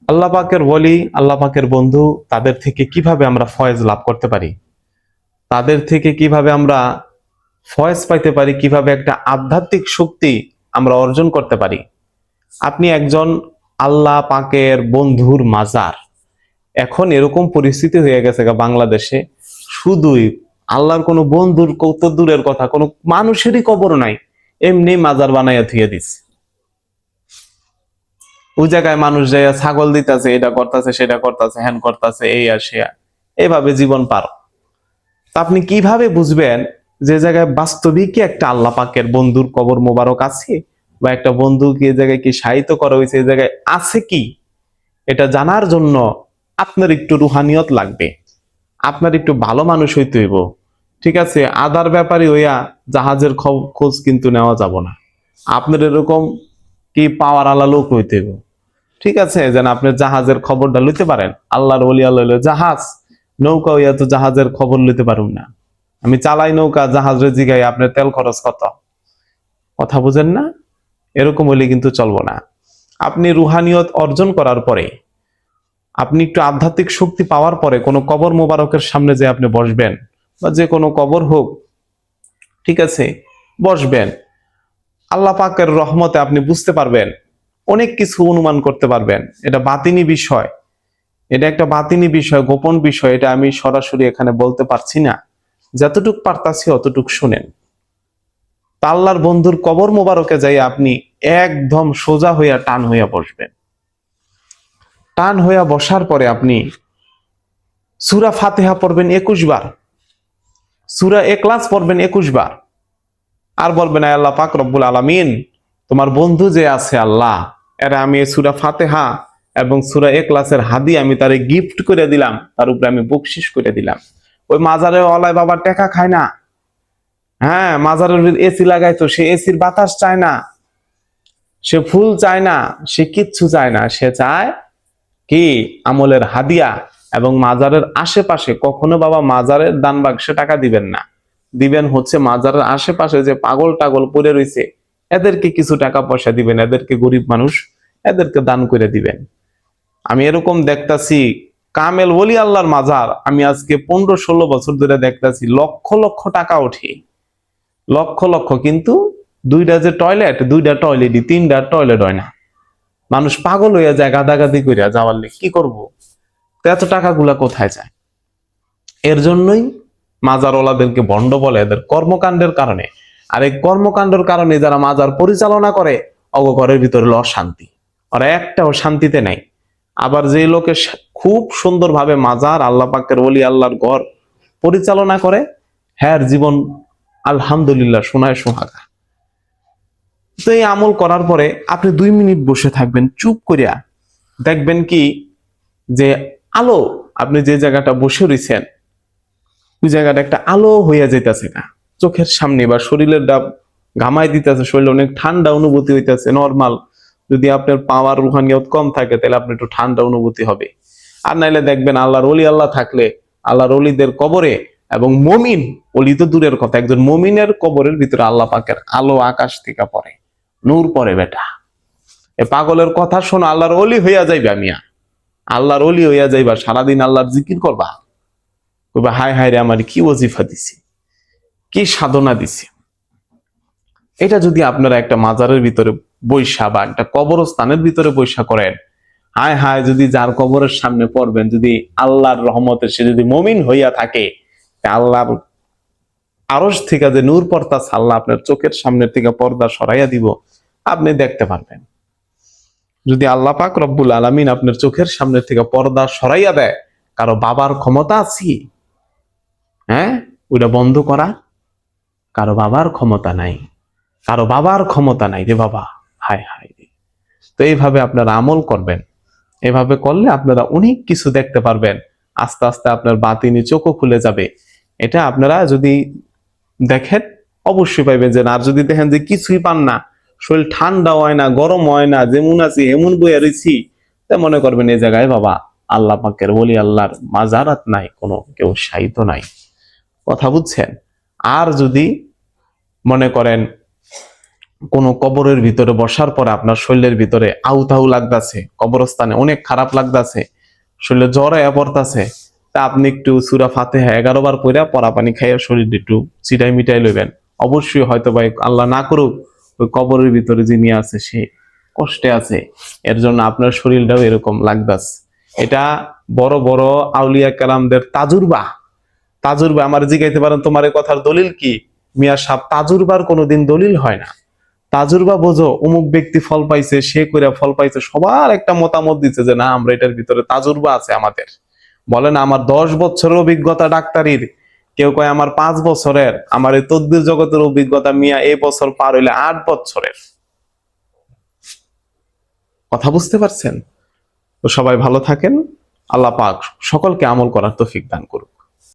আল্লাহ পাকের ওলি, আল্লাহ পাকের বন্ধু, তাদের থেকে কিভাবে আমরা ফয়েজ লাভ করতে পারি, তাদের থেকে কিভাবে আমরা ফয়েজ পাইতে পারি, কিভাবে একটা আধ্যাত্মিক শক্তি আমরা অর্জন করতে পারি। আপনি একজন আল্লাহ পাকের বন্ধুর মাজার, এখন এরকম পরিস্থিতি হয়ে গেছে বাংলাদেশে, শুধুই আল্লাহর কোনো বন্ধুর কত দূরের কথা, কোনো মানুষেরই কবর নাই, এমনি মাজার বানাইয়া থুয়ে দিচ্ছে। ওই জায়গায় মানুষ যায় ছাগল দিতেছে, এটা করতেছে, সেটা করতেছে, হ্যান করতেছে, এই আর সে, এইভাবে জীবন পার। তা আপনি কিভাবে বুঝবেন যে জায়গায় বাস্তবিক একটা আল্লাহ পাকের বন্ধুর কবর মোবারক আছে, বা একটা বন্ধুকে এই জায়গায় কি সাহিত্য করা হয়েছে, এই জায়গায় আছে কি? এটা জানার জন্য আপনার একটু রুহানিয়ত লাগবে, আপনার একটু ভালো মানুষ হইতে হইব। ঠিক আছে, আদার ব্যাপারে হইয়া জাহাজের খোঁজ কিন্তু নেওয়া যাব না। আপনার এরকম কি পাওয়ার আলা লোক হইতে হইব, ঠিক আছে, যেন আপনি জাহাজের খবরটা লইতে পারেন। আল্লাহর ওলি আল্লাহ হইলো জাহাজ, নৌকা হইয়া তো জাহাজের খবর লইতে পারুন না। আমি চালাই নৌকা, জাহাজের জিগাই আপনার তেল খরচ কত, কথা বুঝেন না? এরকম হইলে কিন্তু চলবো না। আপনি রুহানিয়ত অর্জন করার পরে, আপনি একটু আধ্যাত্মিক শক্তি পাওয়ার পরে কোনো কবর মোবারকের সামনে যে আপনি বসবেন, বা যে কোনো কবর হোক, ঠিক আছে, বসবেন, আল্লাহ পাকের রহমতে আপনি বুঝতে পারবেন, অনেক কিছু অনুমান করতে পারবেন। এটা বাতিনি বিষয়, এটা একটা বাতিনি বিষয়, গোপন বিষয়, এটা আমি সরাসরি এখানে বলতে পারছি না। যতটুক পারতাছি অতটুক শুনেন। তা আল্লাহর বন্ধুর কবর মোবারকে যাই আপনি একদম সোজা হইয়া টান হইয়া বসবেন। টান হইয়া বসার পরে আপনি সূরা ফাতিহা পড়বেন 21 বার, সূরা ইখলাস পড়বেন 21 বার, আর বলবেন আয় আল্লাহ পাক রব্বুল আলামিন, তোমার বন্ধু যে আছে আল্লাহ, এরা আমি সূরা ফাতিহা এবং সূরা ইখলাসের হাদি আমি তারে গিফট করে দিলাম, তার উপরে আমি বকশিশ করে দিলাম। ওই মাজারে ওয়ালায় বাবা টাকা খায় না, হ্যাঁ, মাজারের এসি লাগাইতো, সে এসির বাতাস চায় না, সে ফুল চায় না, সে কিচ্ছু চায় না, সে চায় কি আমলের হাদিয়া। এবং মাজারের আশেপাশে কখনো বাবা মাজারের দান বাক্সে টাকা দিবেন না, দিবেন হচ্ছে মাজারের আশেপাশে যে পাগল টাগল পড়ে রয়েছে, এদেরকে কিছু টাকা পয়সা দিবেন, এদেরকে গরিব মানুষ, এদেরকে দান করে দিবেন। আমি এরকম দেখতাছি কামেল ওলি আল্লাহর মাজার, আমি আজকে 15-16 বছর ধরে দেখতাছি লক্ষ লক্ষ টাকা ওঠে, লক্ষ লক্ষ, কিন্তু দুইটা যে টয়লেট, দুইটা টয়লেটই, তিনটা টয়লেট হয় না। মানুষ পাগল হইয়া যায় গাদাগাদি করিয়া যাওয়ার লেগে, কি করব? তো এত টাকাগুলা কোথায় যায়? এর জন্যই মাজারওয়ালাদেরকে ভণ্ড বলে, এদের কর্মকাণ্ডের কারণে। আর এই কর্মকাণ্ডের কারণে যারা মাজার পরিচালনা করে, অগঘরের ভিতরে অশান্তি, ওরা একটাও শান্তিতে নাই। আবার যে লোকে খুব সুন্দরভাবে মাজার, আল্লাহ পাকের ওলি আল্লাহর ঘর পরিচালনা করে, হ্যাঁ, জীবন আলহামদুলিল্লাহ সোনায় সোহাগা। তো এই আমল করার পরে আপনি 2 মিনিট বসে থাকবেন চুপ করিয়া, দেখবেন কি যে আলো, আপনি যে জায়গাটা বসে রয়েছেন ওই জায়গাটা একটা আলো হইয়া যাইতেছে না চোখের সামনে, বা শরীরের ডাব ঘামাই দিতেছে, শরীরে অনেক ঠান্ডা অনুভূতি হইতেছে। নর্মাল যদি আপনার পাওয়ার রুহানিয়ত কম থাকে তাহলে আপনি একটু ঠান্ডা অনুভূতি হবে। আর নাইলে দেখবেন আল্লাহর ওলি আল্লাহ থাকলে, আল্লাহর ওলিদের কবরে, এবং মমিন ওলি তো দূরের কথা, একজন মমিনের কবরের ভিতরে আল্লাহ পাকের আলো আকাশ থেকে পড়ে, নূর পড়ে। বেটা, এ পাগলের কথা শোনো, আল্লাহর ওলি হইয়া যাইবা মিয়া, আল্লাহর ওলি হইয়া যাইবা, সারাদিন আল্লাহর জিকির করবা, কইবা হায় হায় রে আমার কি ওজিফা দিছি, কি সাধনা দিছি। এটা যদি আপনারা একটা মাজারের ভিতরে বৈশা, বা একটা কবরস্থানের ভিতরে বৈশা করেন, হায় হায়, যদি যার কবরের সামনে পড়বেন, যদি আল্লাহর রহমতে সে যদি মমিন হইয়া থাকে, আল্লাহর আরশ থেকে যে নূর পর্দা, আল্লাহ আপনার চোখের সামনে থেকে পর্দা সরাইয়া দিব, আপনি দেখতে পারবেন। যদি আল্লাহ পাক রব্বুল আলামিন আপনার চোখের সামনে থেকে পর্দা সরাইয়া দেয়, কারো বাবার ক্ষমতা আছে, হ্যাঁ, ওইটা বন্ধ করা? কারো বাবার ক্ষমতা নাই, কারো বাবার ক্ষমতা নাই রে বাবা, হায় হায় রে। তো এইভাবে আপনারা আমল করবেন, এভাবে করলে আপনারা অনেক কিছু দেখতে পারবেন। আস্তে আস্তে আপনার বাতিনি চোখও খুলে যাবে। এটা আপনারা যদি দেখেন অবশ্যই পাইবেন। যে আর যদি দেখেন যে কিছুই পান না, শরীর ঠান্ডা হয় না, গরম হয় না, যেমন আছি এমন বইয়া রয়েছি, তা মনে করবেন এই জায়গায় বাবা আল্লাহ পাকের ওলি আল্লাহর মাজারাত নাই, কোনো কেউ শায়িত নাই, কথা বুঝছেন? আর যদি মনে করেন কোনো কবরের ভিতরে বসার পরে আপনার শরীরের ভিতরে আউতাউ লাগতাছে, কবরস্থানে অনেক খারাপ লাগতাছে, শরীরে জ্বর আয়া পড়তাছে, তা আপনি একটু সূরা ফাতিহা 11 বার পড়া পরা পানি খাইয়া শরীর একটু চিটাই মিটাই লইবেন। অবশ্যই হয়তো ভাই আল্লাহ না করুক ওই কবরের ভিতরে যিনি আছে সে কষ্টে আছে, এর জন্য আপনার শরীরটাও এরকম লাগতাছে। এটা বড় বড় আউলিয়া কেরামদের তাজুরবা। তাজুরবা আমার জিগাইতে পারেন তোমার এই কথার দলিল কি? মিয়া সাহেব, তাজুরবার কোনোদিন দলিল হয় না। তাজুরবা বোঝো, অমুক ব্যক্তি ফল পাইছে, সে করে ফল পাইছে, সবার একটা মতামত দিচ্ছে যে না আমরা এটার ভিতরে তাজুরবা আছে আমাদের। বলেন আমার 10 বছরের অভিজ্ঞতা ডাক্তারির, কেউ কয় আমার 5 বছরের, আমার এই তদ্বির জগতের অভিজ্ঞতা মিয়া এই বছর পার হইলে 8 বছরের। কথা বুঝতে পারছেন? তো সবাই ভালো থাকেন, আল্লাহ পাক সকলকে আমল করার তৌফিক দান করুন।